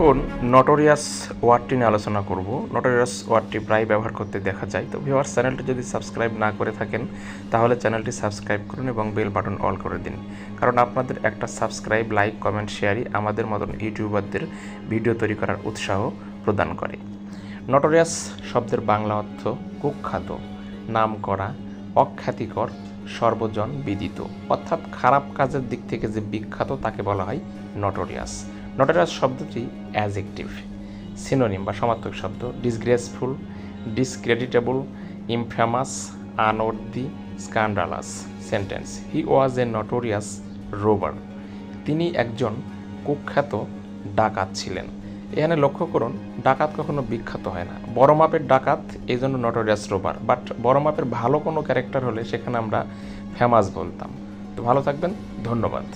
এখন নটোরিয়াস ওয়ার্ডটি নিয়ে আলোচনা করব। নটোরিয়াস ওয়ার্ডটি প্রায় ব্যবহার করতে দেখা যায়। তো ভিউয়ার্স, চ্যানেলটি যদি সাবস্ক্রাইব না করে থাকেন তাহলে চ্যানেলটি সাবস্ক্রাইব করুন এবং বেল বাটন অল করে দিন, কারণ আপনাদের একটা সাবস্ক্রাইব, লাইক, কমেন্ট, শেয়ারই আমাদের মতন ইউটিউবারদের ভিডিও তৈরি করার উৎসাহ প্রদান করে। নটোরিয়াস শব্দের বাংলা অর্থ কুখ্যাত, নামকরা, অখ্যাতিকর, সর্বজন বিদিত, অর্থাৎ খারাপ কাজের দিক থেকে যে বিখ্যাত তাকে বলা হয় নটোরিয়াস। নটোরিয়াস শব্দটি অ্যাজেক্টিভ, সিনোনিম বা সমার্থক শব্দ। Disgraceful, discreditable, infamous, unworthy, scandalous. Sentence: he was a notorious robber. তিনি একজন কুখ্যাত ডাকাত ছিলেন। এখানে লক্ষ্য করুন, ডাকাত কখনো বিখ্যাত হয় না। বড় মাপের ডাকাত, এই জন্য নটোরিয়াস রোবার। বাট বড় মাপের ভালো কোনো ক্যারেক্টার হলে সেখানে আমরা ফেমাস বলতাম। তো ভালো থাকবেন, ধন্যবাদ।